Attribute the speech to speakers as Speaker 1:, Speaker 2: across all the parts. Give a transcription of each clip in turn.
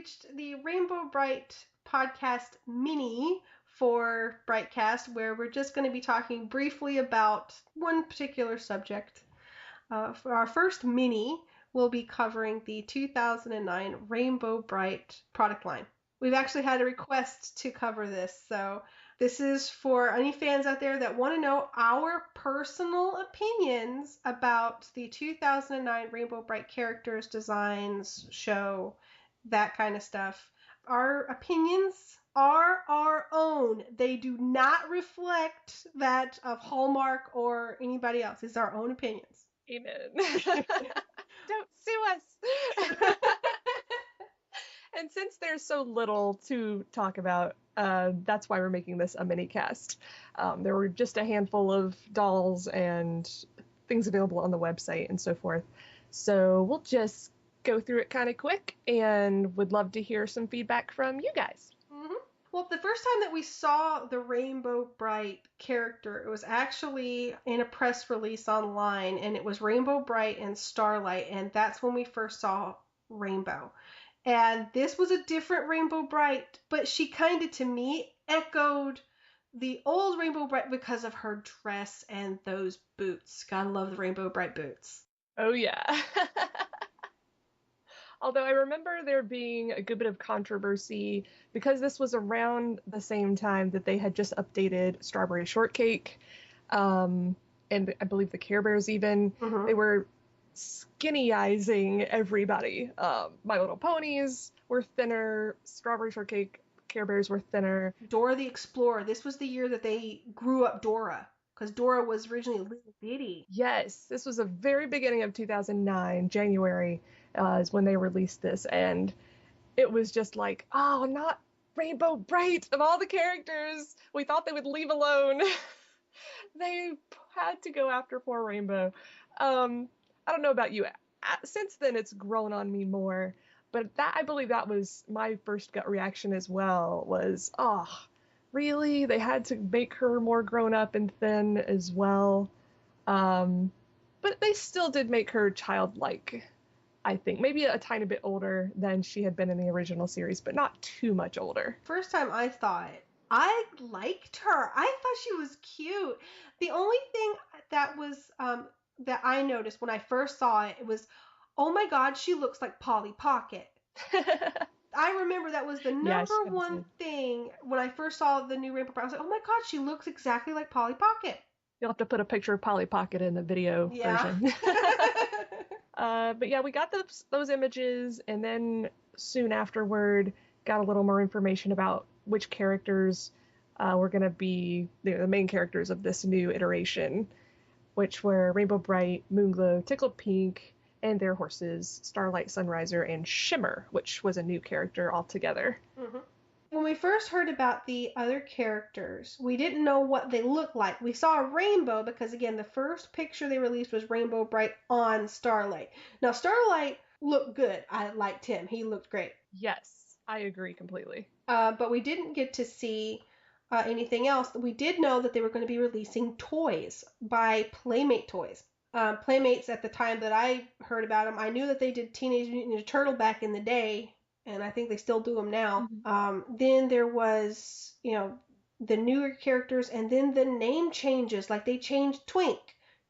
Speaker 1: reached the Rainbow Brite Podcast Mini for BriteCast, where we're just going to be talking briefly about one particular subject. For our first mini, we'll be covering the 2009 Rainbow Brite product line. We've actually had a request to cover this, so this is for any fans out there that want to know our personal opinions about the 2009 Rainbow Brite characters, designs, show, that kind of stuff. Our opinions are our own. They do not reflect that of Hallmark or anybody else. It's our own opinions.
Speaker 2: Amen. Don't sue us. And since there's so little to talk about, that's why we're making this a mini cast. There were just a handful of dolls and things available on the website and so forth. So we'll just go through it kind of quick and would love to hear some feedback from you guys.
Speaker 1: Mm-hmm. Well, the first time that we saw the Rainbow Brite character, it was actually in a press release online, and it was Rainbow Brite and Starlight, and that's when we first saw Rainbow. And this was a different Rainbow Brite, but she kind of, to me, echoed the old Rainbow Brite because of her dress and those boots. Gotta love the Rainbow Brite boots.
Speaker 2: Oh, yeah. Although I remember there being a good bit of controversy because this was around the same time that they had just updated Strawberry Shortcake, and I believe the Care Bears even.
Speaker 1: Mm-hmm.
Speaker 2: They were skinnyizing everybody. My Little Ponies were thinner, Strawberry Shortcake, Care Bears were thinner.
Speaker 1: Dora the Explorer. This was the year that they grew up Dora, because Dora was originally a little bitty.
Speaker 2: Yes, this was the very beginning of 2009, January, is when they released this, and it was just like, oh, not Rainbow Brite of all the characters we thought they would leave alone. They had to go after poor Rainbow. I don't know about you. Since then, it's grown on me more, but I believe that was my first gut reaction as well, was, oh, really? They had to make her more grown up and thin as well. But they still did make her childlike, I think. Maybe a tiny bit older than she had been in the original series, but not too much older.
Speaker 1: First time I saw it, I liked her. I thought she was cute. The only thing that was that I noticed when I first saw it was, oh my God, she looks like Polly Pocket. I remember that was the number one thing when I first saw the new Rainbow Brite. I was like, oh my God, she looks exactly like Polly Pocket.
Speaker 2: You'll have to put a picture of Polly Pocket in the video version. But yeah, we got those images, and then soon afterward got a little more information about which characters were going to be the main characters of this new iteration, which were Rainbow Brite, Moonglow, Tickled Pink, and their horses, Starlight, Sunriser, and Shimmer, which was a new character altogether.
Speaker 1: Mm-hmm. When we first heard about the other characters, we didn't know what they looked like. We saw a rainbow because, again, the first picture they released was Rainbow Brite on Starlight. Now, Starlight looked good. I liked him. He looked great.
Speaker 2: Yes, I agree completely.
Speaker 1: But we didn't get to see anything else. We did know that they were going to be releasing toys by Playmate Toys. Playmates, at the time that I heard about them, I knew that they did Teenage Mutant Ninja Turtle back in the day, and I think they still do them now. Mm-hmm. Then there was, the newer characters, and then the name changes. Like, they changed Twink.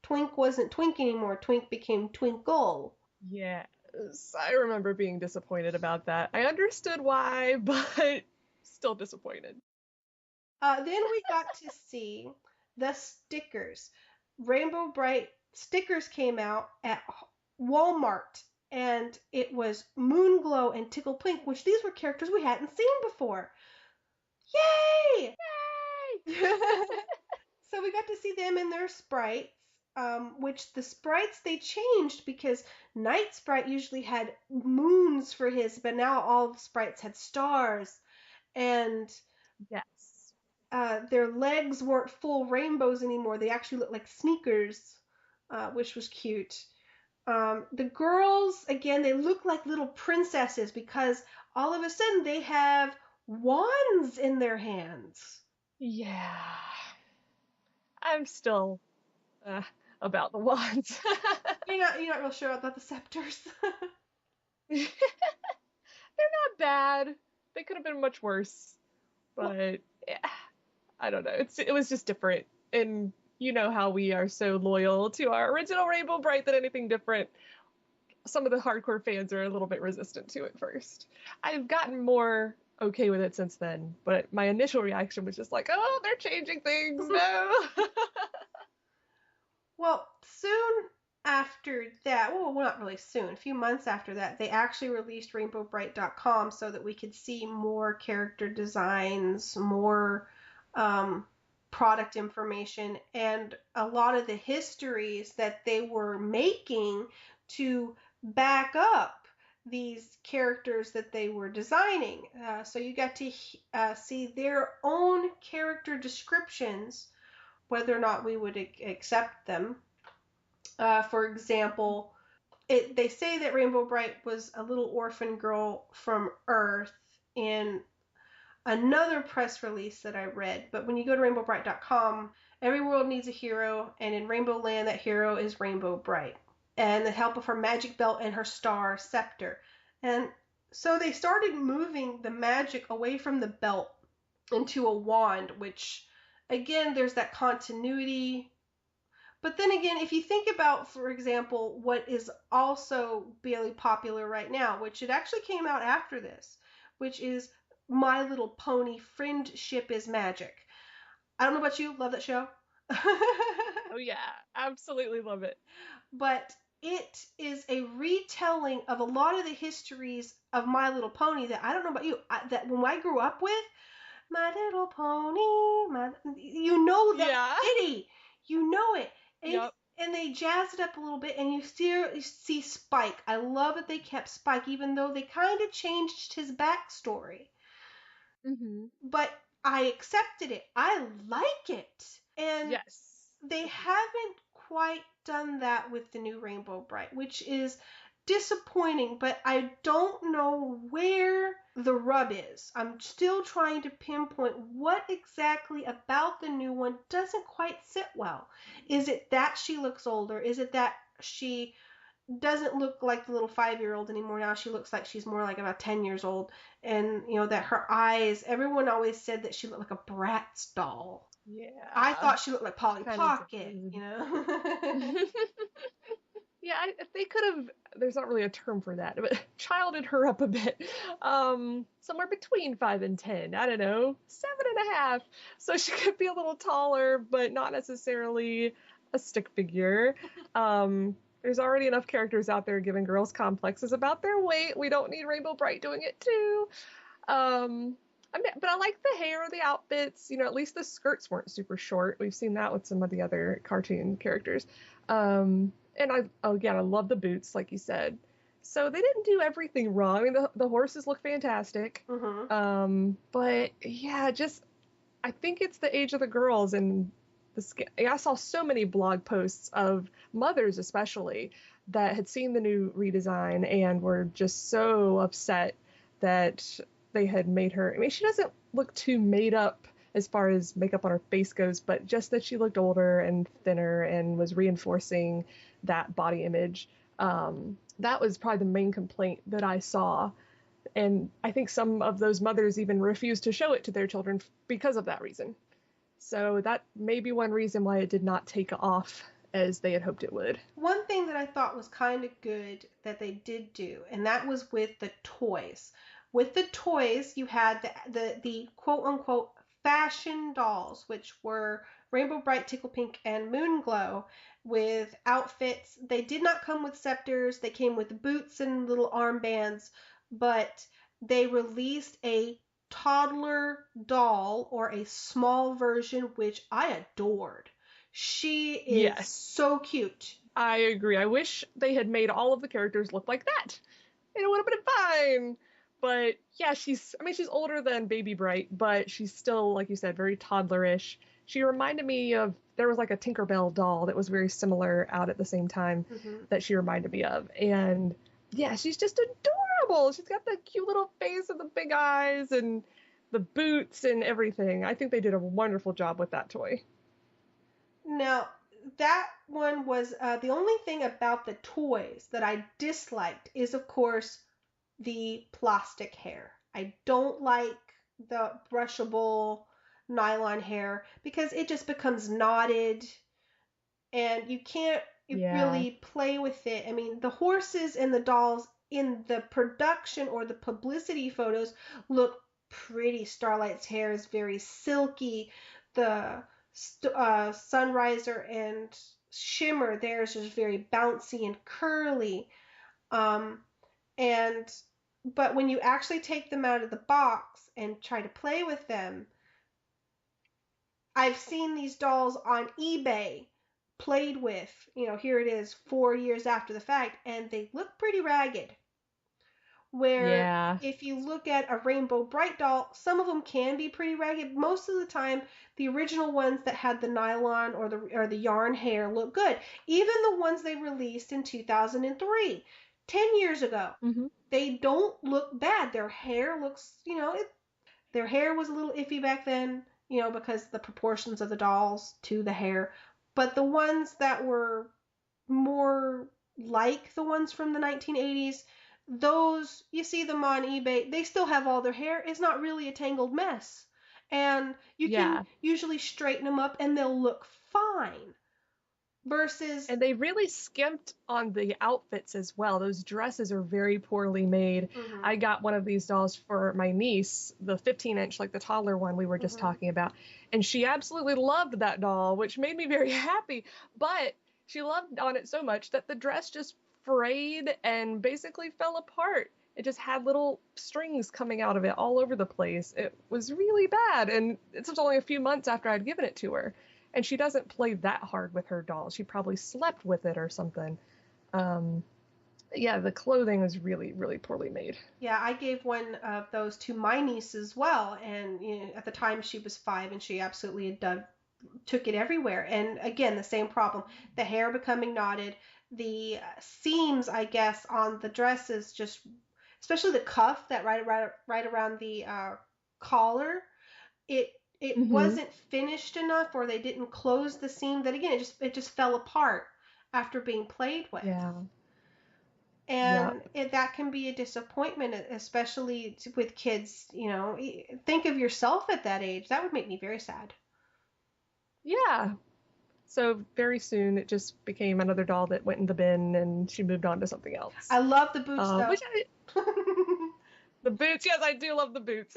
Speaker 1: Twink wasn't Twink anymore. Twink became Twinkle.
Speaker 2: Yes, I remember being disappointed about that. I understood why, but still disappointed.
Speaker 1: Then we got to see the stickers. Rainbow Brite stickers came out at Walmart, and it was Moonglow and Tickled Pink, which these were characters we hadn't seen before. Yay! Yay! So we got to see them in their sprites, which the sprites they changed because Night Sprite usually had moons for his, but now all the sprites had stars, and
Speaker 2: yes,
Speaker 1: their legs weren't full rainbows anymore. They actually looked like sneakers. Which was cute. The girls, again, they look like little princesses because all of a sudden they have wands in their hands.
Speaker 2: Yeah. I'm still about the wands.
Speaker 1: You're not real sure about the scepters.
Speaker 2: They're not bad. They could have been much worse. But yeah, I don't know. It was just different. And you know how we are so loyal to our original Rainbow Brite that anything different, some of the hardcore fans are a little bit resistant to it first. I've gotten more okay with it since then, but my initial reaction was just like, oh, they're changing things. No.
Speaker 1: Well, soon after that, well, not really soon, a few months after that, they actually released RainbowBrite.com so that we could see more character designs, more product information, and a lot of the histories that they were making to back up these characters that they were designing. So you got to see their own character descriptions, whether or not we would accept them. For example, they say that Rainbow Brite was a little orphan girl from Earth in another press release that I read. But when you go to rainbowbrite.com, every world needs a hero, and in Rainbow Land, that hero is Rainbow Brite, and the help of her magic belt and her star scepter. And so they started moving the magic away from the belt into a wand, which, again, there's that continuity. But then again, if you think about, for example, what is also really popular right now, which it actually came out after this, which is My Little Pony Friendship is Magic. I don't know about you, love that show.
Speaker 2: Oh yeah, absolutely love it.
Speaker 1: But it is a retelling of a lot of the histories of My Little Pony that I don't know about you, that when I grew up with, My Little Pony, you know that
Speaker 2: Yeah.
Speaker 1: kitty, you know it.
Speaker 2: Yep.
Speaker 1: And they jazzed it up a little bit, and you see Spike. I love that they kept Spike, even though they kind of changed his backstory.
Speaker 2: Mm-hmm.
Speaker 1: But I accepted it. I like it. And
Speaker 2: Yes.
Speaker 1: they haven't quite done that with the new Rainbow Brite, which is disappointing, but I don't know where the rub is. I'm still trying to pinpoint what exactly about the new one doesn't quite sit well. Is it that she looks older? Is it that she doesn't look like the little 5-year-old anymore? Now she looks like she's more like about 10 years old, and that her eyes, everyone always said that she looked like a Bratz doll.
Speaker 2: Yeah.
Speaker 1: I thought she looked like Polly Pocket,
Speaker 2: Yeah, if they could have, there's not really a term for that, but childed her up a bit. Somewhere between 5 and 10. I don't know, 7.5. So she could be a little taller, but not necessarily a stick figure. There's already enough characters out there giving girls complexes about their weight. We don't need Rainbow Brite doing it too. But I like the hair, the outfits. At least the skirts weren't super short. We've seen that with some of the other cartoon characters. And I love the boots, like you said. So they didn't do everything wrong. I mean, the horses look fantastic.
Speaker 1: Mm-hmm.
Speaker 2: But yeah, I think it's the age of the girls, and I saw so many blog posts of mothers, especially, that had seen the new redesign and were just so upset that they had made her. I mean, she doesn't look too made up as far as makeup on her face goes, but just that she looked older and thinner and was reinforcing that body image. That was probably the main complaint that I saw. And I think some of those mothers even refused to show it to their children because of that reason. So that may be one reason why it did not take off as they had hoped it would.
Speaker 1: One thing that I thought was kind of good that they did do, and that was with the toys. With the toys, you had the quote unquote fashion dolls, which were Rainbow Brite, Tickle Pink, and Moon Glow, with outfits. They did not come with scepters. They came with boots and little armbands, but they released a toddler doll, or a small version, which I adored. She is so cute.
Speaker 2: I agree. I wish they had made all of the characters look like that. It would have been fine. But yeah, she's older than Baby Brite, but she's still, like you said, very toddlerish. She reminded me of, there was like a Tinkerbell doll that was very similar out at the same time that she reminded me of. And yeah, she's just adorable. She's got the cute little face and the big eyes and the boots and everything. I think they did a wonderful job with that toy.
Speaker 1: Now, that one was the only thing about the toys that I disliked is, of course, the plastic hair. I don't like the brushable nylon hair because it just becomes knotted and you can't
Speaker 2: Yeah.
Speaker 1: really play with it. I mean, the horses and the dolls in the production or the publicity photos look pretty. Starlight's hair is very silky. The Sunriser and Shimmer, theirs is very bouncy and curly. Um, and but when you actually take them out of the box and try to play with them, I've seen these dolls on eBay played with, here it is 4 years after the fact, and they look pretty ragged. Where
Speaker 2: Yeah.
Speaker 1: if you look at a Rainbow Brite doll, some of them can be pretty ragged. Most of the time, the original ones that had the nylon or the yarn hair look good. Even the ones they released in 2003, 10 years ago,
Speaker 2: Hmm.
Speaker 1: they don't look bad. Their hair looks, their hair was a little iffy back then, because the proportions of the dolls to the hair. But the ones that were more like the ones from the 1980s, those, you see them on eBay, they still have all their hair. It's not really a tangled mess. And you can
Speaker 2: Yeah.
Speaker 1: usually straighten them up and they'll look fine. Versus,
Speaker 2: And they really skimped on the outfits as well. Those dresses are very poorly made.
Speaker 1: mhm,
Speaker 2: I got one of these dolls for my niece, the 15-inch, like the toddler one we were just
Speaker 1: mhm.
Speaker 2: talking about. And she absolutely loved that doll, which made me very happy. But she loved on it so much that the dress just frayed and basically fell apart. It just had little strings coming out of it all over the place. It was really bad. And this was only a few months after I'd given it to her. And she doesn't play that hard with her doll. She probably slept with it or something. Um, yeah, the clothing was really, really poorly made.
Speaker 1: Yeah, I gave one of those to my niece as well, and at the time she was 5, and she absolutely took it everywhere. And again, the same problem: the hair becoming knotted, the seams, I guess, on the dresses, just especially the cuff that right around the collar, it it
Speaker 2: Mm-hmm.
Speaker 1: wasn't finished enough, or they didn't close the seam. That again, it just fell apart after being played with.
Speaker 2: Yeah.
Speaker 1: And
Speaker 2: Yep.
Speaker 1: that can be a disappointment, especially with kids. Think of yourself at that age. That would make me very sad.
Speaker 2: Yeah. So very soon it just became another doll that went in the bin and she moved on to something else.
Speaker 1: I love the boots though.
Speaker 2: Which the boots, yes, I do love the boots.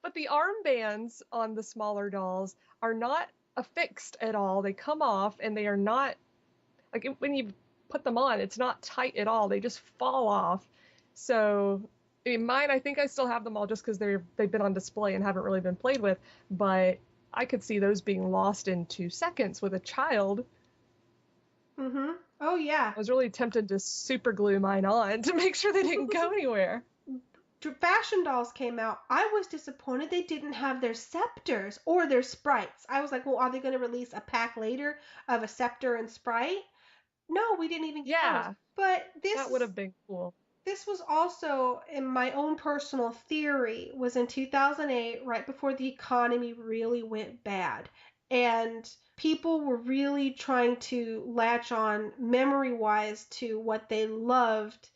Speaker 2: But the armbands on the smaller dolls are not affixed at all. They come off and they are not like when you put them on, it's not tight at all. They just fall off. So in mine, I think I still have them all just because they've been on display and haven't really been played with. But I could see those being lost in 2 seconds with a child.
Speaker 1: Mhm. Oh yeah.
Speaker 2: I was really tempted to super glue mine on to make sure they didn't go anywhere.
Speaker 1: Fashion dolls came out. I was disappointed they didn't have their scepters or their sprites. I was like, well, are they going to release a pack later of a scepter and sprite? No, we didn't even get those.
Speaker 2: Yeah,
Speaker 1: But
Speaker 2: that would have been cool.
Speaker 1: this was also, in my own personal theory, was in 2008, right before the economy really went bad. And people were really trying to latch on memory wise to what they loved,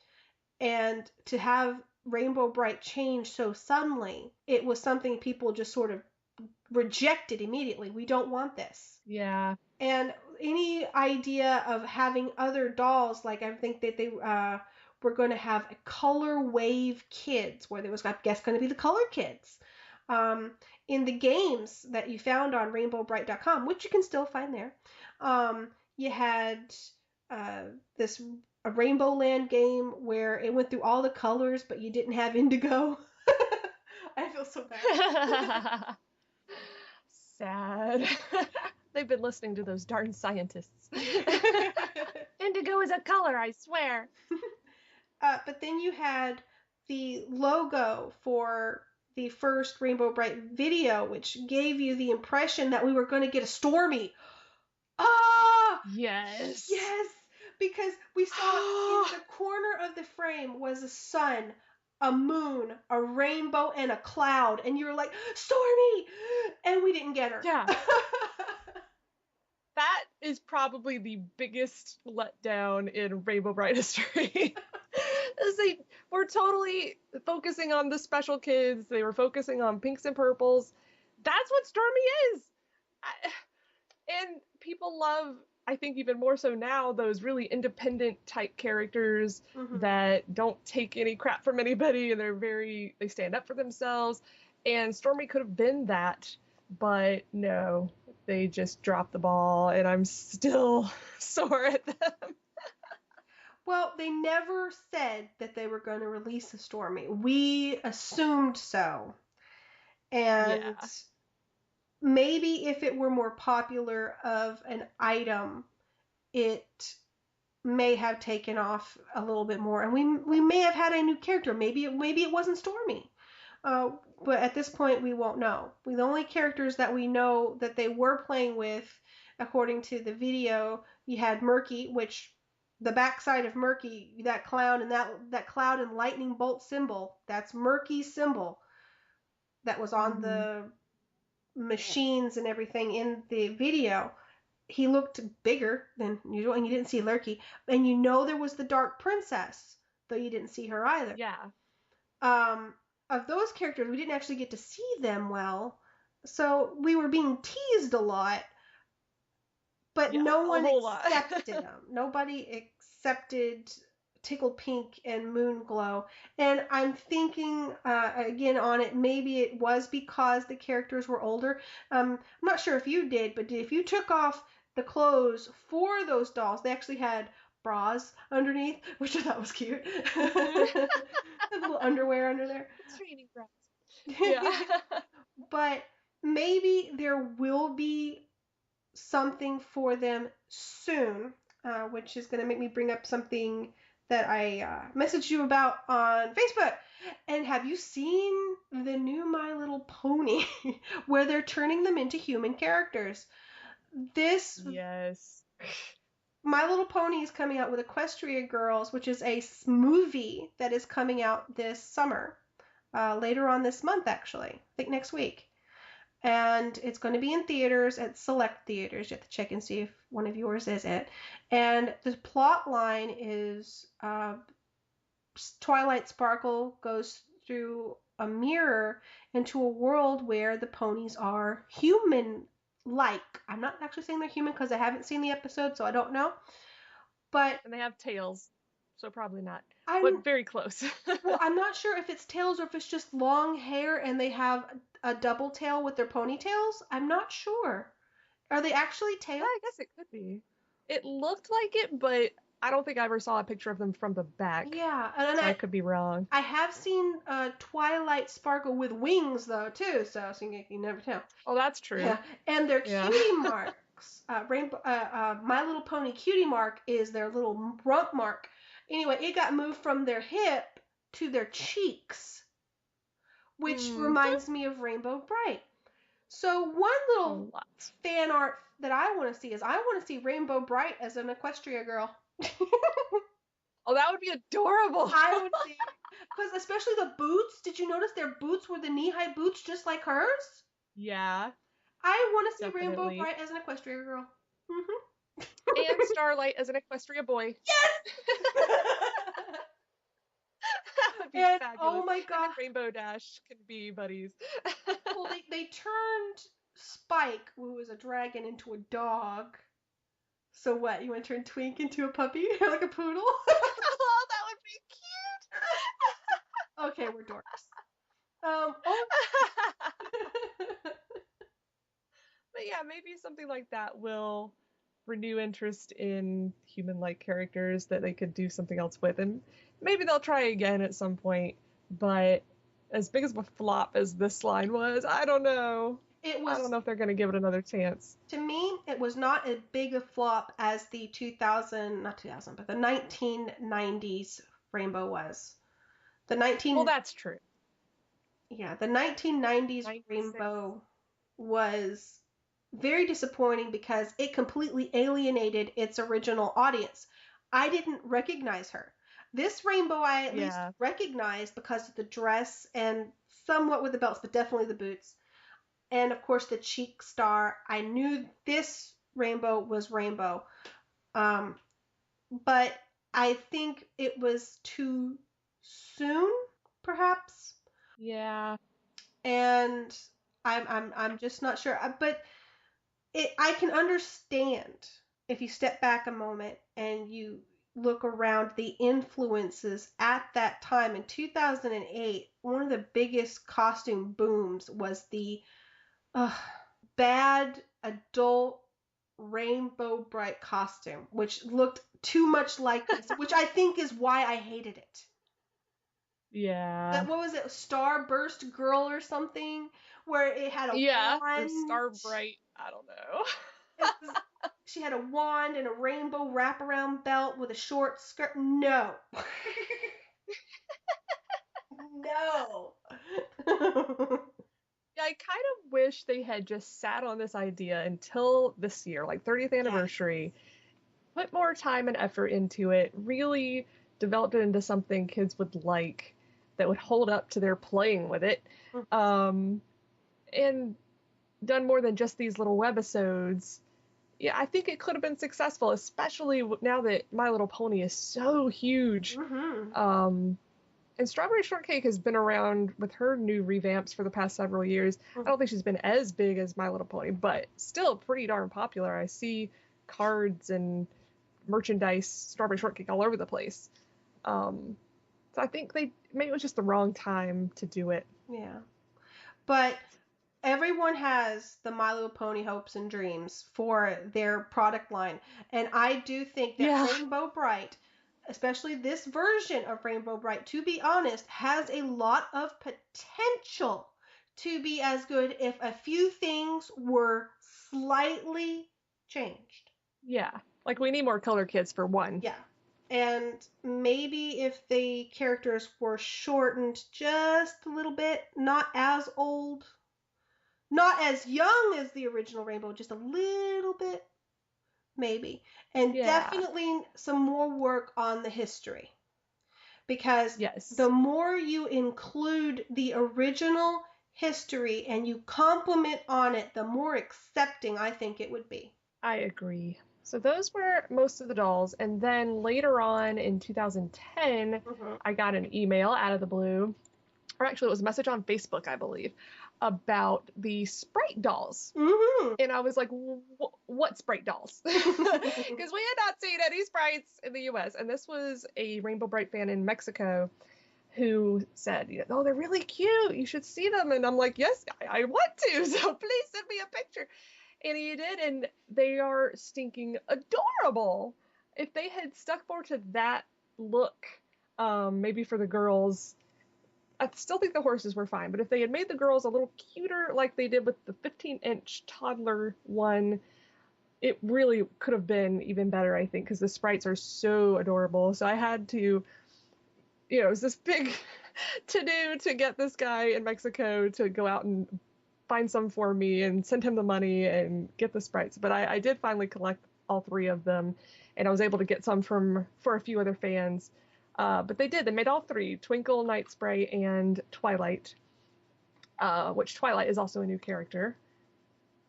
Speaker 1: and to have Rainbow Brite change so suddenly, it was something people just sort of rejected immediately. We don't want this.
Speaker 2: Yeah.
Speaker 1: And any idea of having other dolls, like I think that they were going to have a color wave kids, where there was, I guess, going to be the color kids. Um, in the games that you found on rainbowbrite.com, which you can still find there, you had uh, this a Rainbow Land game where it went through all the colors, but you didn't have indigo. I feel so bad.
Speaker 2: Sad. They've been listening to those darn scientists. Indigo is a color, I swear.
Speaker 1: But then you had the logo for the first Rainbow Brite video, which gave you the impression that we were going to get a Stormy. Ah,
Speaker 2: Yes.
Speaker 1: yes, because we saw in the corner of the frame was a sun, a moon, a rainbow, and a cloud, and you were like, Stormy, and we didn't get her.
Speaker 2: Yeah. That is probably the biggest letdown in Rainbow Brite history. They were totally focusing on the special kids. They were focusing on pinks and purples. That's what Stormy is. And people love, I think even more so now, those really independent type characters that don't take any crap from anybody, and they stand up for themselves. And Stormy could have been that, but no, they just dropped the ball, and I'm still sore at them.
Speaker 1: Well, they never said that they were going to release a Stormy. We assumed so. And maybe if it were more popular of an item, it may have taken off a little bit more, and we may have had a new character. Maybe it wasn't Stormy. But at this point, we won't know. The only characters that we know that they were playing with, according to the video, you had Murky, which the backside of Murky, that clown and that cloud and lightning bolt symbol, that's Murky's symbol that was on the machines and everything in the video. He looked bigger than usual, and you didn't see Lurky. And you know there was the Dark Princess, though you didn't see her either.
Speaker 2: Yeah.
Speaker 1: Of those characters, we didn't actually get to see them well, so we were being teased a lot, but no one accepted them. Nobody accepted Tickle Pink and Moonglow, and I'm thinking again on it, maybe it was because the characters were older. I'm not sure if you did, but if you took off the clothes for those dolls, they actually had bras underneath, which I thought was cute. A little underwear under there.
Speaker 2: Training bras. Yeah.
Speaker 1: But maybe there will be something for them soon, which is going to make me bring up something that I messaged you about on Facebook. And have you seen the new My Little Pony where they're turning them into human characters?
Speaker 2: Yes.
Speaker 1: My Little Pony is coming out with Equestria Girls, which is a movie that is coming out this summer, later on this month, actually. I think next week. And it's going to be in theaters, at select theaters. You have to check and see if one of yours is it. And the plot line is Twilight Sparkle goes through a mirror into a world where the ponies are human-like. I'm not actually saying they're human because I haven't seen the episode, so I don't know. But
Speaker 2: and they have tails, so probably not. But very close.
Speaker 1: Well, I'm not sure if it's tails or if it's just long hair and they have a double tail with their ponytails. I'm not sure. Are they actually tails?
Speaker 2: Yeah, I guess it could be. It looked like it, but I don't think I ever saw a picture of them from the back.
Speaker 1: Yeah, and
Speaker 2: so I could be wrong.
Speaker 1: I have seen Twilight Sparkle with wings though too, so you never tell.
Speaker 2: Oh, that's true.
Speaker 1: Yeah, and their cutie marks. My Little Pony cutie mark is their little rump mark. Anyway, it got moved from their hip to their cheeks, which reminds me of Rainbow Brite. So one little fan art that I want to see is I want to see Rainbow Brite as an Equestria girl.
Speaker 2: Oh, that would be adorable.
Speaker 1: I would see, because especially the boots. Did you notice their boots were the knee-high boots just like hers?
Speaker 2: Yeah.
Speaker 1: I want to see Rainbow Brite as an Equestria girl.
Speaker 2: And Starlight as an Equestria boy.
Speaker 1: Yes!
Speaker 2: That would be fabulous.
Speaker 1: Oh my god.
Speaker 2: And Rainbow Dash can be buddies.
Speaker 1: Well, they turned Spike, who was a dragon, into a dog. So what? You want to turn Twink into a puppy? Like a poodle?
Speaker 2: Oh, that would be cute.
Speaker 1: Okay, we're dorks.
Speaker 2: But yeah, maybe something like that will renew interest in human-like characters that they could do something else with, and maybe they'll try again at some point. But as big of a flop as this line was, I don't know. I don't know if they're going to give it another chance.
Speaker 1: To me, it was not as big a flop as the 1990s Rainbow was.
Speaker 2: Well, that's true.
Speaker 1: Yeah, the 1990s 96. Rainbow was very disappointing because it completely alienated its original audience. I didn't recognize her. This Rainbow I at least recognized because of the dress and somewhat with the belts, but definitely the boots. And of course the cheek star. I knew this Rainbow was Rainbow. But I think it was too soon
Speaker 2: Yeah.
Speaker 1: And I'm just not sure. But I can understand if you step back a moment and you look around the influences at that time in 2008. One of the biggest costume booms was the uh, bad adult Rainbow Brite costume, which looked too much like this, which I think is why I hated it.
Speaker 2: Yeah.
Speaker 1: That, what was it, Starburst Girl or something, where it had a
Speaker 2: Yeah. Or
Speaker 1: wand.
Speaker 2: Star Bright. I don't know.
Speaker 1: It was, she had a wand and a rainbow wraparound belt with a short skirt. No. No.
Speaker 2: Yeah, I kind of wish they had just sat on this idea until this year, like 30th
Speaker 1: Yeah.
Speaker 2: anniversary, put more time and effort into it, really developed it into something kids would like that would hold up to their playing with it, um, and done more than just these little webisodes. Yeah, I think it could have been successful, especially now that My Little Pony is so huge.
Speaker 1: Mm-hmm.
Speaker 2: And Strawberry Shortcake has been around with her new revamps for the past several years. I don't think she's been as big as My Little Pony, but still pretty darn popular. I see cards and merchandise Strawberry Shortcake all over the place. So I think maybe it was just the wrong time to do it.
Speaker 1: Yeah. But everyone has the My Little Pony hopes and dreams for their product line. And I do think that
Speaker 2: Yeah.
Speaker 1: Rainbow Brite, especially this version of Rainbow Brite, to be honest, has a lot of potential to be as good if a few things were slightly changed.
Speaker 2: Yeah. Like we need more color kits for one.
Speaker 1: Yeah. And maybe if the characters were shortened just a little bit, not as old, not as young as the original Rainbow, just a little bit, maybe. And
Speaker 2: Yeah.
Speaker 1: definitely some more work on the history. Because the
Speaker 2: Yes.
Speaker 1: more you include the original history and you compliment on it, the more accepting I think it would be.
Speaker 2: I agree. So those were most of the dolls. And then later on in 2010,
Speaker 1: Mm-hmm.
Speaker 2: I got an email out of the blue, or actually it was a message on Facebook, I believe, about the Sprite dolls.
Speaker 1: Mm-hmm.
Speaker 2: And I was like, what Sprite dolls? Because we had not seen any Sprites in the US. And this was a Rainbow Brite fan in Mexico who said, oh, they're really cute. You should see them. And I'm like, yes, I want to. So please send me a picture. And he did, and they are stinking adorable. If they had stuck more to that look, maybe for the girls, I still think the horses were fine. But if they had made the girls a little cuter, like they did with the 15-inch toddler one, it really could have been even better, I think, because the sprites are so adorable. So I had to, it was this big to do to get this guy in Mexico to go out and find some for me and send him the money and get the sprites. But I did finally collect all three of them, and I was able to get some for a few other fans. But they made all three: Twinkle, Night Sprite, and Twilight, which Twilight is also a new character.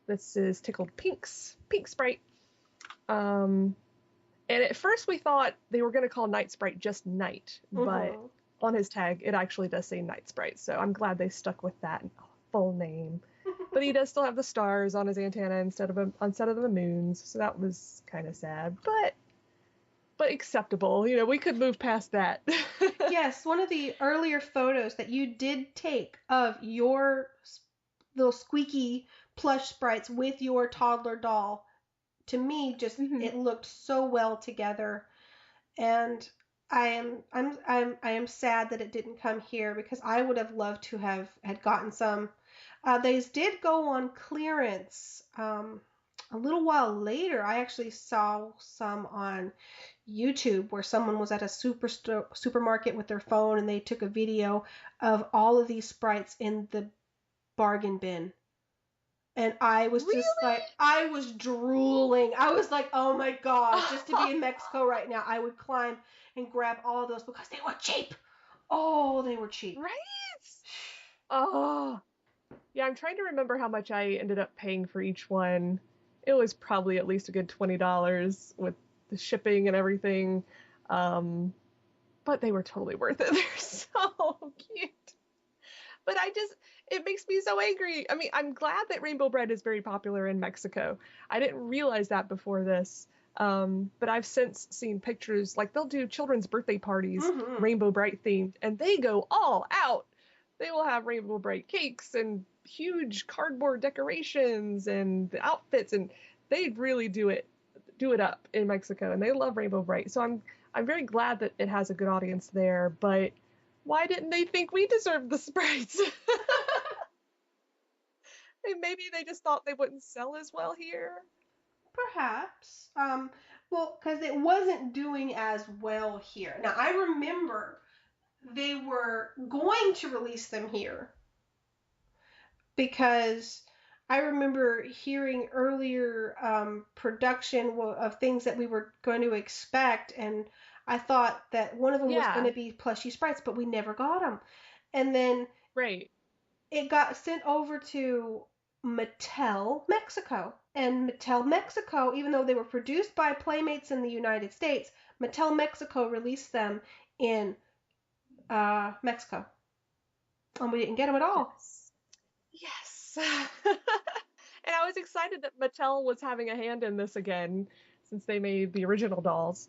Speaker 2: This is Tickled Pink's Pink Sprite. And at first we thought they were going to call Night Sprite just Night, but on his tag it actually does say Night Sprite, so I'm glad they stuck with that full name. But he does still have the stars on his antenna instead of the moons, so that was kind of sad, but acceptable. We could move past that.
Speaker 1: Yes, one of the earlier photos that you did take of your little squeaky plush sprites with your toddler doll, to me, just it looked so well together. And I am sad that it didn't come here because I would have loved to have had gotten some. These did go on clearance a little while later. I actually saw some on YouTube where someone was at a supermarket with their phone and they took a video of all of these sprites in the bargain bin. And I was
Speaker 2: Really?
Speaker 1: just like, I was drooling. I was like, oh my God, just to be in Mexico right now, I would climb and grab all of those because they were cheap. Oh, they were cheap.
Speaker 2: Right? Oh. Yeah, I'm trying to remember how much I ended up paying for each one. It was probably at least a good $20 with the shipping and everything. But they were totally worth it. They're so cute. But it makes me so angry. I mean, I'm glad that Rainbow Brite is very popular in Mexico. I didn't realize that before this. But I've since seen pictures, like they'll do children's birthday parties,
Speaker 1: Mm-hmm.
Speaker 2: Rainbow Brite themed, and they go all out. They will have Rainbow Brite cakes and huge cardboard decorations and outfits, and they really do it up in Mexico, and they love Rainbow Brite. So I'm very glad that it has a good audience there, but why didn't they think we deserved the sprites? Maybe they just thought they wouldn't sell as well here.
Speaker 1: Perhaps. Well, because it wasn't doing as well here. Now, I remember they were going to release them here because I remember hearing earlier production of things that we were going to expect, and I thought that one of them was going
Speaker 2: Yeah,
Speaker 1: to be plushy sprites, but we never got them. And then
Speaker 2: right.
Speaker 1: it got sent over to Mattel Mexico. And Mattel Mexico, even though they were produced by Playmates in the United States, Mattel Mexico released them in Mexico. And we didn't get them at all.
Speaker 2: Yes. Yes. And I was excited that Mattel was having a hand in this again, since they made the original dolls.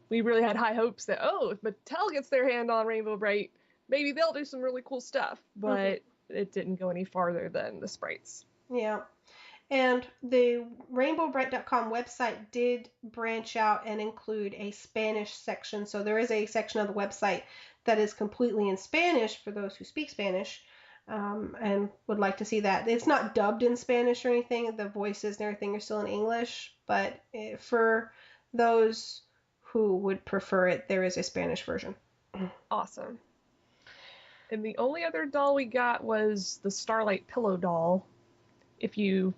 Speaker 2: We really had high hopes that, oh, if Mattel gets their hand on Rainbow Brite, maybe they'll do some really cool stuff. But it didn't go any farther than the sprites.
Speaker 1: Yeah. And the rainbowbrite.com website did branch out and include a Spanish section. So there is a section of the website that is completely in Spanish for those who speak Spanish and would like to see that. It's not dubbed in Spanish or anything. The voices and everything are still in English. But for those who would prefer it, there is a Spanish version.
Speaker 2: Awesome. And the only other doll we got was the Starlight Pillow doll. If you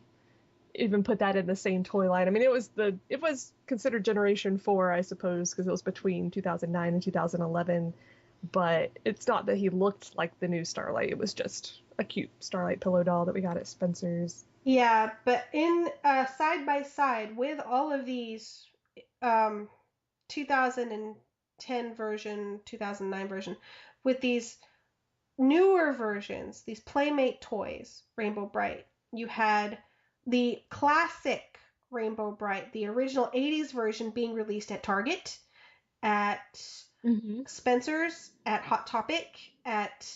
Speaker 2: even put that in the same toy line. I mean, it was considered Generation 4, I suppose, because it was between 2009 and 2011. But it's not that he looked like the new Starlight. It was just a cute Starlight Pillow doll that we got at Spencer's.
Speaker 1: Yeah, but in side by side with all of these 2010 version, 2009 version, with these newer versions, these Playmate toys, Rainbow Brite, you had the classic Rainbow Brite, the original 80s version being released at Target, at Spencer's, at Hot Topic, at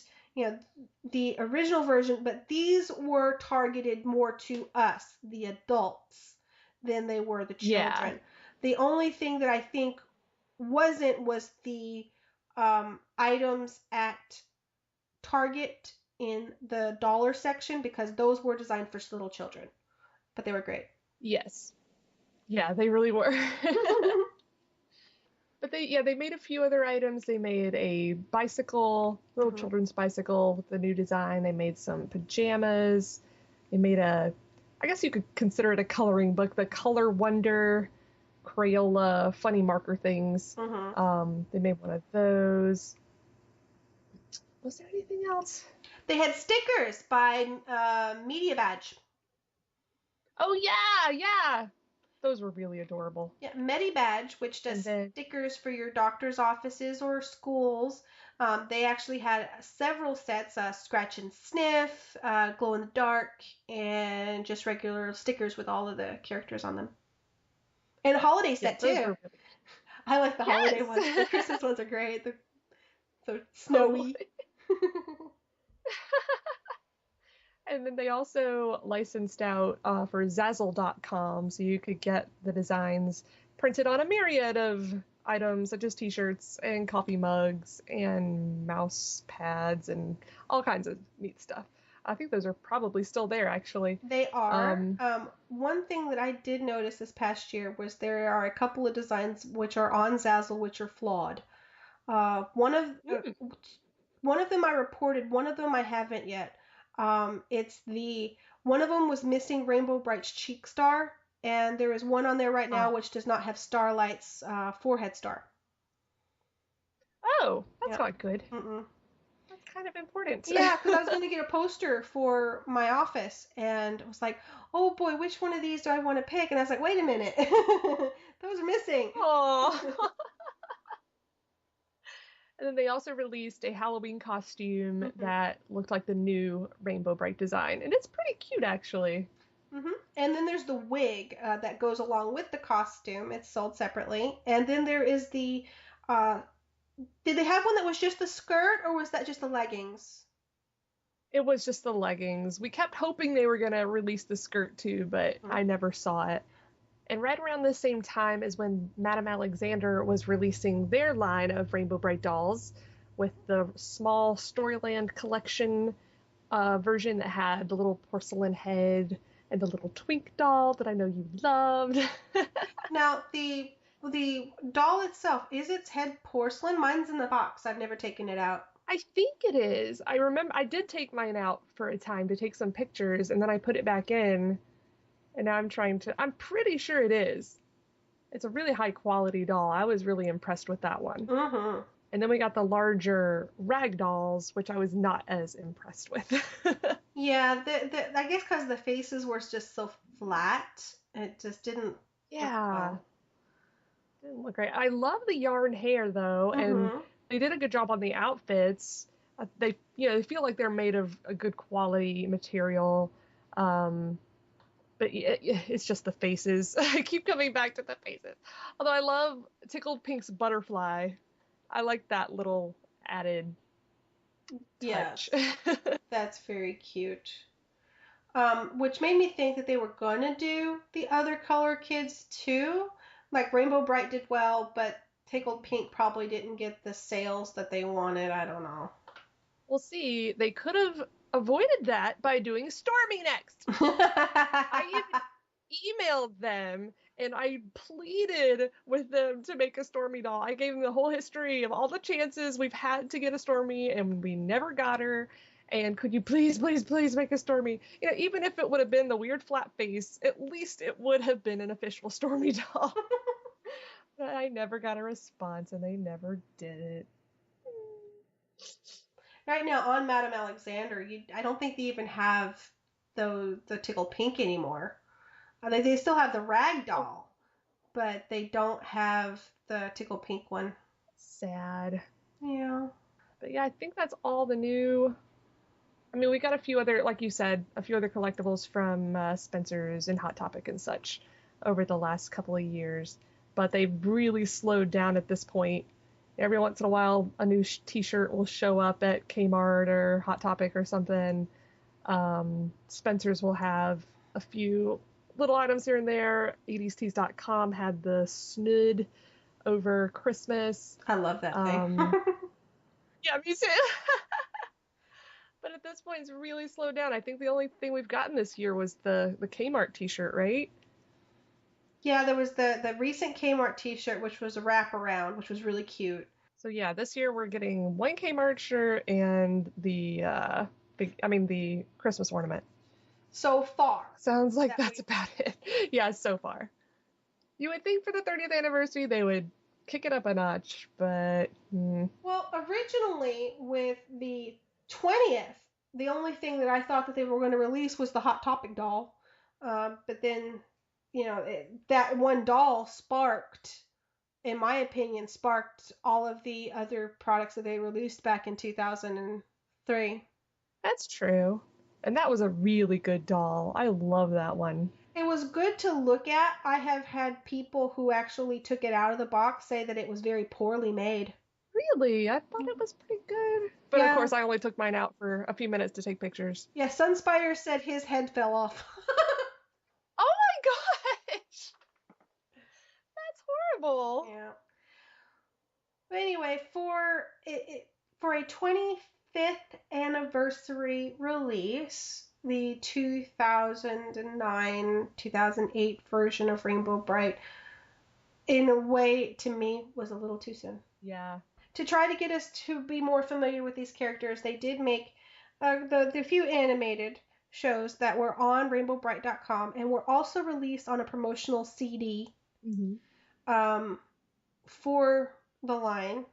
Speaker 1: the original version, but these were targeted more to us, the adults, than they were the children.
Speaker 2: Yeah.
Speaker 1: The only thing that I think wasn't was the items at Target in the dollar section, because those were designed for little children, but they were great.
Speaker 2: Yes. Yeah, they really were. But they made a few other items. They made a bicycle, little children's bicycle with the new design. They made some pajamas. They made I guess you could consider it a coloring book, the Color Wonder Crayola funny marker things. They made one of those. Was there anything else?
Speaker 1: They had stickers by Media Badge.
Speaker 2: Oh, yeah. Those were really adorable.
Speaker 1: Yeah, MediBadge, which does stickers for your doctor's offices or schools. They actually had several sets, Scratch and Sniff, Glow in the Dark, and just regular stickers with all of the characters on them. And a holiday set, too. Really... I like the holiday ones. The Christmas ones are great. They're so snowy.
Speaker 2: And then they also licensed out for Zazzle.com, so you could get the designs printed on a myriad of items, such as t-shirts and coffee mugs and mouse pads and all kinds of neat stuff. I think those are probably still there, actually.
Speaker 1: They are. One thing that I did notice this past year was there are a couple of designs which are on Zazzle which are flawed. One of them I reported, one of them I haven't yet. It's one of them was missing Rainbow Brite's cheek star, and there is one on there right now which does not have Starlight's forehead star.
Speaker 2: Oh, that's not good. That's kind of important.
Speaker 1: Yeah, because I was going to get a poster for my office, and I was like, oh boy, which one of these do I want to pick? And I was like, wait a minute, those are missing.
Speaker 2: Oh. And then they also released a Halloween costume
Speaker 1: Mm-hmm.
Speaker 2: that looked like the new Rainbow Brite design. And it's pretty cute, actually.
Speaker 1: Mm-hmm. And then there's the wig that goes along with the costume. It's sold separately. And then there is the. Uh, did they have one that was just the skirt, or was that just the leggings?
Speaker 2: It was just the leggings. We kept hoping they were going to release the skirt too, but
Speaker 1: Mm-hmm.
Speaker 2: I never saw it. And right around the same time is when Madame Alexander was releasing their line of Rainbow Brite dolls with the small Storyland collection version that had the little porcelain head and the little twink doll that I know you loved.
Speaker 1: Now the doll itself, is its head porcelain? Mine's in the box. I've never taken it out.
Speaker 2: I think it is. I remember I did take mine out for a time to take some pictures and then I put it back in and now I'm pretty sure it is. It's a really high quality doll. I was really impressed with that one.
Speaker 1: Mm-hmm.
Speaker 2: And then we got the larger rag dolls, which I was not as impressed with.
Speaker 1: Yeah, I guess because the faces were just so flat, it just didn't look
Speaker 2: Yeah,
Speaker 1: well.
Speaker 2: didn't look great. I love the yarn hair though, and
Speaker 1: Mm-hmm.
Speaker 2: they did a good job on the outfits. They feel like they're made of a good quality material. Um, but it's just the faces. I keep coming back to the faces. Although I love Tickled Pink's butterfly. I like that little added touch.
Speaker 1: Yes, that's very cute. Which made me think that they were gonna do the other color kids too. Like Rainbow Brite did well, but Tickled Pink probably didn't get the sales that they wanted. I don't know.
Speaker 2: We'll see. They could have avoided that by doing Stormy next. I even emailed them and I pleaded with them to make a Stormy doll. I gave them the whole history of all the chances we've had to get a Stormy and we never got her. And could you please, please, please make a Stormy? You know, even if it would have been the weird flat face, at least it would have been an official Stormy doll. But I never got a response and they never did it.
Speaker 1: Right now on Madame Alexander, I don't think they even have the Tickled Pink anymore. They still have the rag
Speaker 2: Oh,
Speaker 1: doll, but they don't have the Tickled Pink one.
Speaker 2: sad.
Speaker 1: Yeah.
Speaker 2: But yeah, I think that's all the new. I mean, we got a few other, like you said, a few other collectibles from Spencer's and Hot Topic and such over the last couple of years, but they've really slowed down at this point. Every once in a while, a new T-shirt will show up at Kmart or Hot Topic or something. Spencer's will have a few little items here and there. 80stees.com had the snud over Christmas.
Speaker 1: I love that thing.
Speaker 2: Yeah, me too. But at this point, it's really slowed down. I think the only thing we've gotten this year was the Kmart T-shirt, right?
Speaker 1: Yeah, there was the recent Kmart T-shirt, which was a wraparound, which was really cute.
Speaker 2: So yeah, this year we're getting one Kmart shirt and the Christmas ornament.
Speaker 1: So far.
Speaker 2: Sounds like that's about it. Yeah, so far. You would think for the 30th anniversary they would kick it up a notch, but
Speaker 1: Well, originally with the 20th, the only thing that I thought that they were going to release was the Hot Topic doll. But then, that one doll in my opinion, sparked all of the other products that they released back in 2003.
Speaker 2: that's true. And that was a really good doll. I love that one.
Speaker 1: It was good to look at. I have had people who actually took it out of the box say that it was very poorly made.
Speaker 2: Really? I thought it was pretty good. But of
Speaker 1: Yeah.
Speaker 2: course, I only took mine out for a few minutes to take pictures.
Speaker 1: Yeah, Sunspider said his head fell off.
Speaker 2: Oh my gosh! That's horrible.
Speaker 1: Yeah. But anyway, for a 25th anniversary release, the 2009-2008 version of Rainbow Brite, in a way, to me, was a little too soon.
Speaker 2: Yeah.
Speaker 1: To try to get us to be more familiar with these characters, they did make the few animated shows that were on rainbowbrite.com and were also released on a promotional CD
Speaker 2: Mm-hmm.
Speaker 1: For the line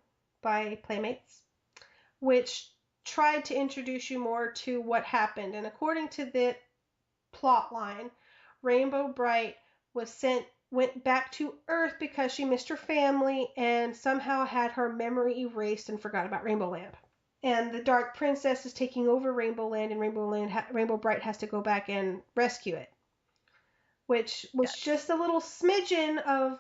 Speaker 1: by Playmates, which tried to introduce you more to what happened. And according to the plot line, Rainbow Brite was sent went back to Earth because she missed her family and somehow had her memory erased and forgot about Rainbow Land. And the Dark Princess is taking over Rainbow Land, and Rainbow Brite has to go back and rescue it, which was just a little smidgen of,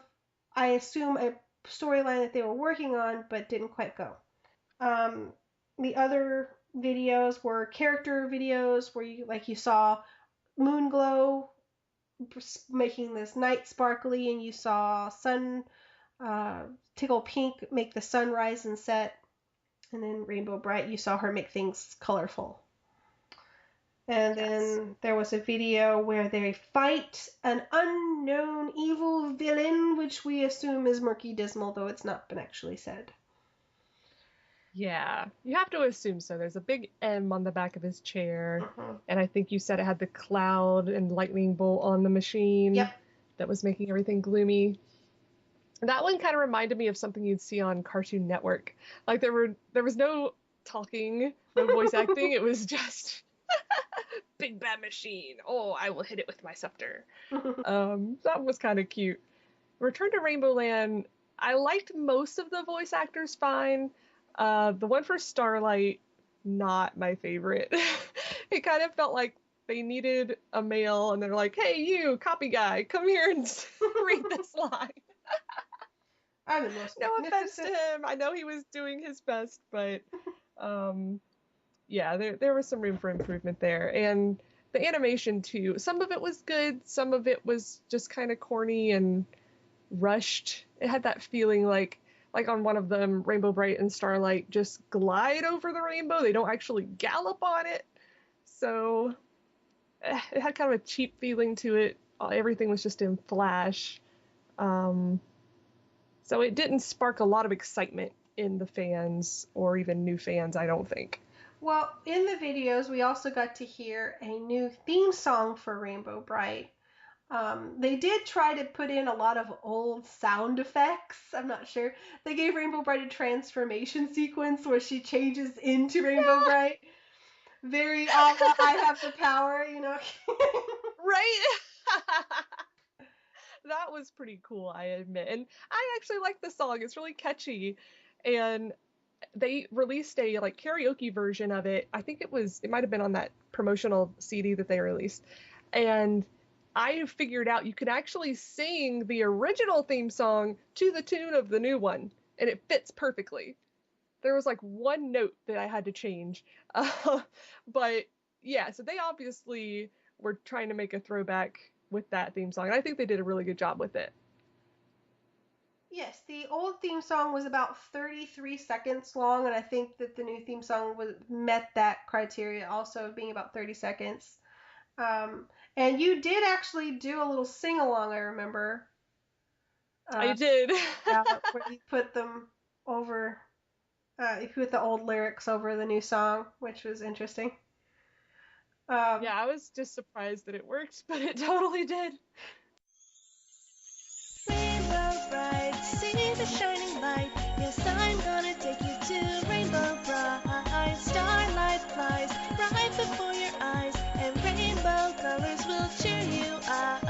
Speaker 1: I assume, a storyline that they were working on but didn't quite go. The other videos were character videos where you saw Moonglow making this night sparkly, and you saw Sun Tickle Pink make the sun rise and set, and then Rainbow Brite, you saw her make things colorful. And then there was a video where they fight an unknown evil villain, which we assume is Murky Dismal, though it's not been actually said.
Speaker 2: Yeah, you have to assume so. There's a big M on the back of his chair, and I think you said it had the cloud and lightning bolt on the machine.
Speaker 1: Yep.
Speaker 2: That was making everything gloomy. That one kind of reminded me of something you'd see on Cartoon Network. Like there was no talking, no voice acting. It was just big bad machine. Oh, I will hit it with my scepter. That was kind of cute. Return to Rainbow Land. I liked most of the voice actors fine. The one for Starlight, not my favorite. It kind of felt like they needed a male, and they're like, "Hey, you copy guy, come here and read this line."
Speaker 1: I'm the most
Speaker 2: No offense to him. I know he was doing his best, but yeah, there was some room for improvement there. And the animation too. Some of it was good, some of it was just kind of corny and rushed. It had that feeling like on one of them, Rainbow Brite and Starlight just glide over the rainbow. They don't actually gallop on it. So it had kind of a cheap feeling to it. Everything was just in flash. So it didn't spark a lot of excitement in the fans or even new fans, I don't think.
Speaker 1: Well, in the videos, we also got to hear a new theme song for Rainbow Brite. They did try to put in a lot of old sound effects. I'm not sure. They gave Rainbow Brite a transformation sequence where she changes into Rainbow Brite. Very, I have the power, you know.
Speaker 2: Right? That was pretty cool, I admit. And I actually like the song. It's really catchy. And they released a karaoke version of it. I think it might have been on that promotional CD that they released. And I figured out you could actually sing the original theme song to the tune of the new one, and it fits perfectly. There was one note that I had to change. But yeah, so they obviously were trying to make a throwback with that theme song, and I think they did a really good job with it.
Speaker 1: Yes, the old theme song was about 33 seconds long, and I think that the new theme song met that criteria also of being about 30 seconds. And you did actually do a little sing-along, I remember.
Speaker 2: I did.
Speaker 1: Where you put them over, you put the old lyrics over the new song, which was interesting.
Speaker 2: Yeah, I was just surprised that it worked, but it totally did.
Speaker 3: Rainbow Brite, see the shining light. Yes, I'm gonna take you to Rainbow Brite. Starlight flies right before your eyes, and rainbow colors will cheer you up.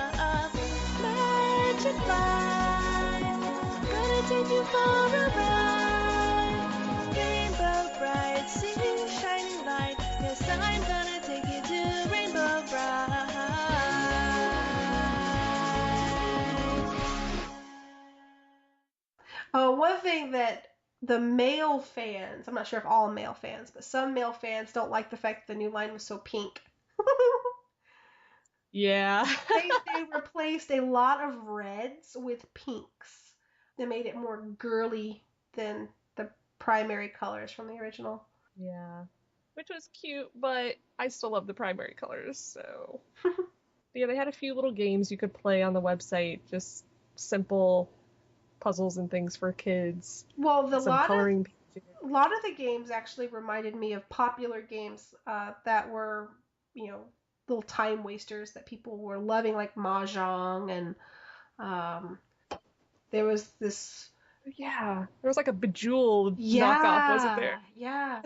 Speaker 3: Magic light, gonna take you for a ride. Rainbow Brite, see the shining light. Yes, I'm gonna take you to Rainbow Brite.
Speaker 1: One thing that the male fans, I'm not sure if all male fans, but some male fans don't like the fact that the new line was so pink.
Speaker 2: Yeah.
Speaker 1: They replaced a lot of reds with pinks. They made it more girly than the primary colors from the original.
Speaker 2: Yeah. Which was cute, but I still love the primary colors, so. Yeah, they had a few little games you could play on the website, just simple puzzles and things for kids.
Speaker 1: Well, a lot of the games actually reminded me of popular games that were, little time wasters that people were loving, like Mahjong, and there was this.
Speaker 2: Yeah, there was a Bejeweled knockoff, wasn't there?
Speaker 1: Yeah.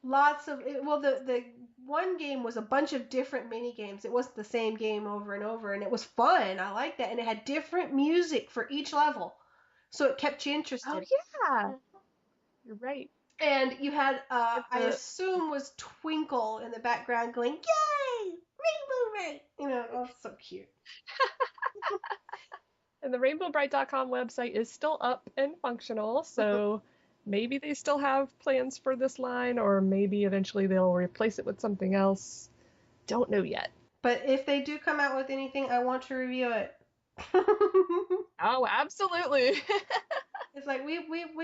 Speaker 1: lots of well, the one game was a bunch of different mini games. It wasn't the same game over and over, and it was fun. I liked that, and it had different music for each level, so it kept you
Speaker 2: Oh
Speaker 1: interested.
Speaker 2: yeah, you're right.
Speaker 1: And you had,
Speaker 2: And
Speaker 1: I assume, was Twinkle in the background going, "Yay, Rainbow Brite!" You know, oh, so cute.
Speaker 2: And the RainbowBrite.com website is still up and functional, so maybe they still have plans for this line, or maybe eventually they'll replace it with something else. Don't know yet.
Speaker 1: But if they do come out with anything, I want to review it.
Speaker 2: Oh, absolutely.
Speaker 1: It's like we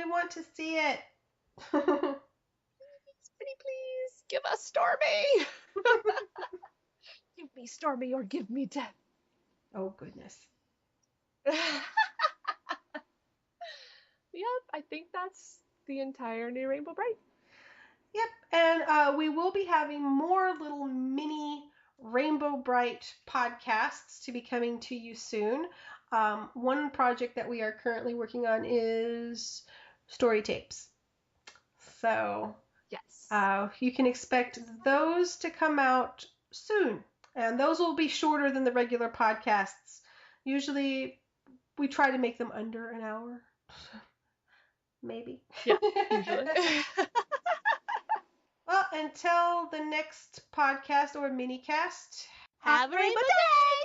Speaker 1: want to see it.
Speaker 2: Pretty please, give us Stormy. Give me Stormy or give me death.
Speaker 1: Oh goodness.
Speaker 2: Yep, I think that's the entire new Rainbow Brite.
Speaker 1: Yep, and we will be having more little mini Rainbow Brite podcasts to be coming to you soon. One project that we are currently working on is story tapes. So
Speaker 2: Yes.
Speaker 1: you can expect those to come out soon. And those will be shorter than the regular podcasts. Usually we try to make them under an hour. Maybe.
Speaker 2: Yeah, usually.
Speaker 1: Well, until the next podcast or minicast,
Speaker 3: Have a rainbow day!